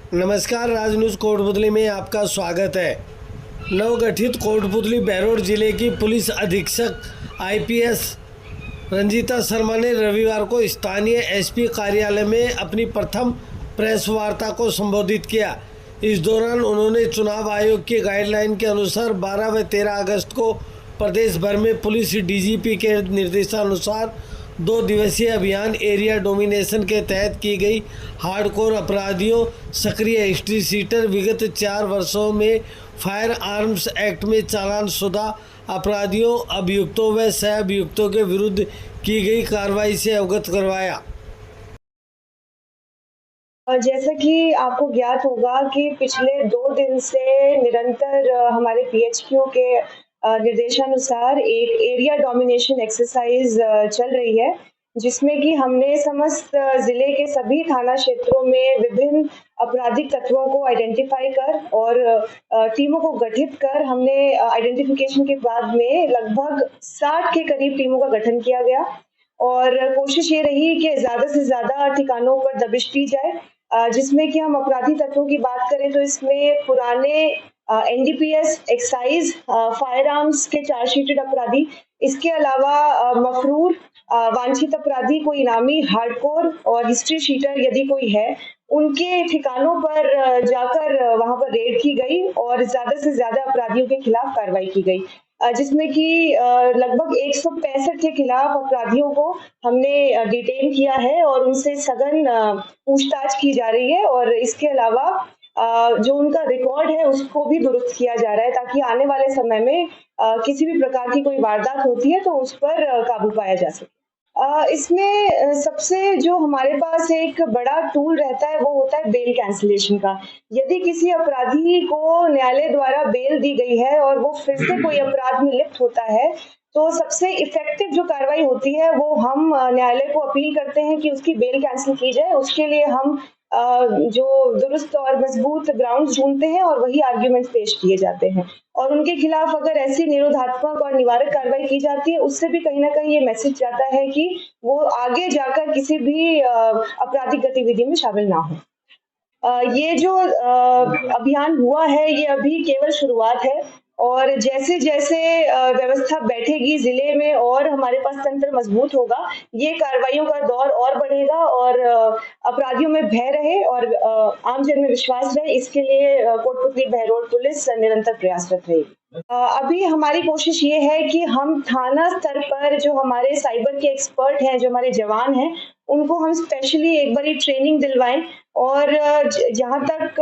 नमस्कार, राज न्यूज़ कोटपुतली में आपका स्वागत है। नवगठित कोटपुतली बहरोड जिले की पुलिस अधीक्षक आईपीएस रंजीता शर्मा ने रविवार को स्थानीय एसपी कार्यालय में अपनी प्रथम प्रेस वार्ता को संबोधित किया। इस दौरान उन्होंने चुनाव आयोग की गाइडलाइन के अनुसार 12 व 13 अगस्त को प्रदेश भर में पुलिस डीजीपी के निर्देशानुसार 2 दिवसीय अभियान एरिया डोमिनेशन के तहत की गई हार्डकोर अपराधियों, सक्रिय हिस्ट्री सीटर, विगत 4 वर्षों में फायर आर्म्स एक्ट में चालान शुदा अपराधियों, अभियुक्तों व सह अभियुक्तों के विरुद्ध की गई कार्रवाई से अवगत करवाया। जैसा कि आपको ज्ञात होगा कि पिछले 2 दिन से निरंतर हमारे पीएचक्यू के निर्देशानुसार एक एरिया डोमिनेशन एक्सरसाइज चल रही है, जिसमें कि हमने समस्त जिले के सभी थाना क्षेत्रों में विभिन्न आपराधिक तत्वों को आइडेंटिफाई कर और टीमों को गठित कर हमने आइडेंटिफिकेशन के बाद में लगभग 60 के करीब टीमों का गठन किया गया और कोशिश ये रही कि ज़्यादा से ज़्यादा ठिकानों पर दबिश दी जाए, जिसमें कि हम अपराधी तत्वों की बात करें तो इसमें पुराने एनडीपीएस, एक्साइज, फायर आर्म्स के चार्जशीटेड अपराधी, इसके अलावा मफरूर, वांछित अपराधी, कोई इनामी, हार्डकोर और हिस्ट्री शीटर यदि कोई है, उनके ठिकानों पर जाकर वहां पर रेड की गई और ज्यादा से ज्यादा अपराधियों के खिलाफ कार्रवाई की गई, जिसमें कि लगभग 165 के खिलाफ अपराधियों को हमने डिटेन किया है और उनसे सघन पूछताछ की जा रही है और इसके अलावा जो उनका रिकॉर्ड है उसको भी दुरुस्त किया जा रहा है, ताकि आने वाले समय में किसी भी प्रकार की कोई वारदात होती है तो उस पर काबू पाया जा सके। इसमें सबसे जो हमारे पास एक बड़ा टूल रहता है वो होता है बेल कैंसिलेशन का। यदि किसी अपराधी को न्यायालय द्वारा बेल दी गई है और वो फिर से कोई अपराध में लिप्त होता है, तो सबसे इफेक्टिव जो कार्रवाई होती है वो हम न्यायालय को अपील करते हैं कि उसकी बेल कैंसिल की जाए। उसके लिए हम जो दुरुस्त और मजबूत ग्राउंड्स ढूंढते हैं और वही आर्ग्यूमेंट्स पेश किए जाते हैं और उनके खिलाफ अगर ऐसी निरोधात्मक और निवारक कार्रवाई की जाती है, उससे भी कहीं ना कहीं ये मैसेज जाता है कि वो आगे जाकर किसी भी आपराधिक गतिविधि में शामिल ना हो। ये जो अभियान हुआ है ये अभी केवल शुरुआत है और जैसे जैसे व्यवस्था बैठेगी जिले में और हमारे पास तंत्र मजबूत होगा, ये कार्रवाइयों का दौर और बढ़ेगा और अपराधियों में भय रहे और आम जन में विश्वास रहे, इसके लिए कोटपुतली बहरोड पुलिस निरंतर प्रयासरत रहेगी। अभी हमारी कोशिश ये है कि हम थाना स्तर पर जो हमारे साइबर के एक्सपर्ट हैं, जो हमारे जवान हैं, उनको हम स्पेशली एक बारी ट्रेनिंग दिलवाएं और जहां तक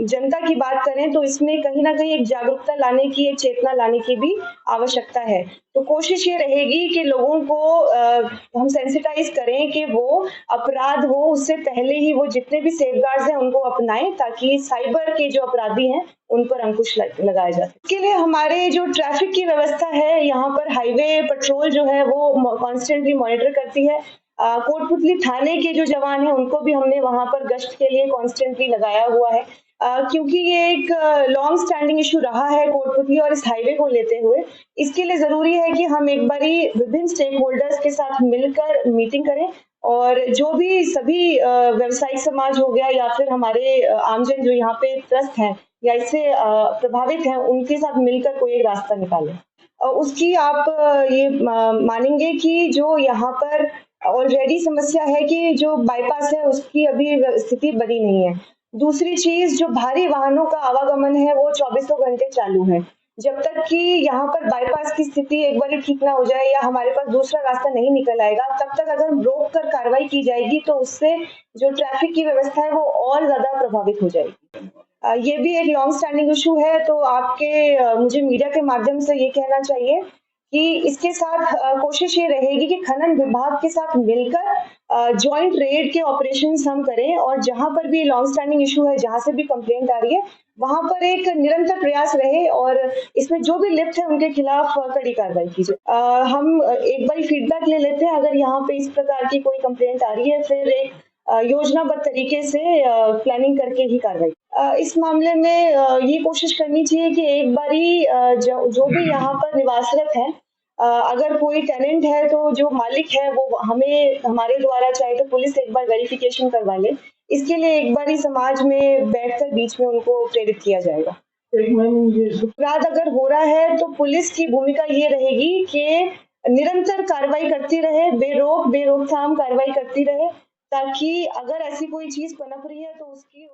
जनता की बात करें तो इसमें कहीं ना कहीं एक जागरूकता लाने की, एक चेतना लाने की भी आवश्यकता है। तो कोशिश ये रहेगी कि लोगों को हम सेंसिटाइज करें कि वो अपराध हो उससे पहले ही वो जितने भी सेफगार्ड्स हैं उनको अपनाएं, ताकि साइबर के जो अपराधी हैं उन पर अंकुश लगाया जा सके। इसके लिए हमारे जो ट्रैफिक की व्यवस्था है, यहाँ पर हाईवे पेट्रोल जो है वो कॉन्स्टेंटली मॉनिटर करती है। कोटपुतली थाने के जो जवान हैं उनको भी हमने वहां पर गश्त के लिए कॉन्स्टेंटली लगाया हुआ है, क्योंकि ये एक लॉन्ग स्टैंडिंग इशू रहा है कोटपुतली और इस हाईवे को लेते हुए। इसके लिए जरूरी है कि हम एक बारी विभिन्न स्टेक होल्डर्स के साथ मिलकर मीटिंग करें और जो भी सभी व्यवसायिक समाज हो गया या फिर हमारे आमजन जो यहाँ पे त्रस्त हैं या इससे प्रभावित हैं, उनके साथ मिलकर कोई एक रास्ता निकालें। उसकी आप ये मानेंगे कि जो यहाँ पर ऑलरेडी समस्या है कि जो बाईपास है उसकी अभी स्थिति बनी नहीं है। दूसरी चीज, जो भारी वाहनों का आवागमन है वो 24 घंटे चालू है। जब तक कि यहाँ पर बाईपास की स्थिति एक बार ठीक ना हो जाए या हमारे पास दूसरा रास्ता नहीं निकल आएगा, तब तक अगर रोक कर कार्रवाई की जाएगी तो उससे जो ट्रैफिक की व्यवस्था है वो और ज्यादा प्रभावित हो जाएगी। ये भी एक लॉन्ग स्टैंडिंग इशू है, तो आपके मुझे मीडिया के माध्यम से ये कहना चाहिए कि इसके साथ कोशिश ये रहेगी कि खनन विभाग के साथ मिलकर जॉइंट रेड के ऑपरेशंस हम करें और जहां पर भी लॉन्ग स्टैंडिंग इशू है, जहां से भी कंप्लेंट आ रही है, वहां पर एक निरंतर प्रयास रहे और इसमें जो भी लिप्त है उनके खिलाफ कड़ी कार्रवाई की जाए। हम एक बार फीडबैक ले लेते हैं, अगर यहाँ पे इस प्रकार की कोई कंप्लेंट आ रही है फिर एक योजनाबद्ध तरीके से प्लानिंग करके ही कार्रवाई। इस मामले में ये कोशिश करनी चाहिए कि एक बारी जो भी यहाँ पर निवासरत है, अगर कोई टेनेंट है तो जो मालिक है वो हमें हमारे द्वारा चाहे तो पुलिस एक बार वेरिफिकेशन करवा ले इसके लिए एक बार ही समाज में बैठकर बीच में उनको प्रेरित किया जाएगा। अपराध अगर हो रहा है तो पुलिस की भूमिका ये रहेगी कि निरंतर कार्रवाई करती रहे, बेरोकथाम कार्रवाई करती रहे, ताकि अगर ऐसी कोई चीज पनप रही है तो उसकी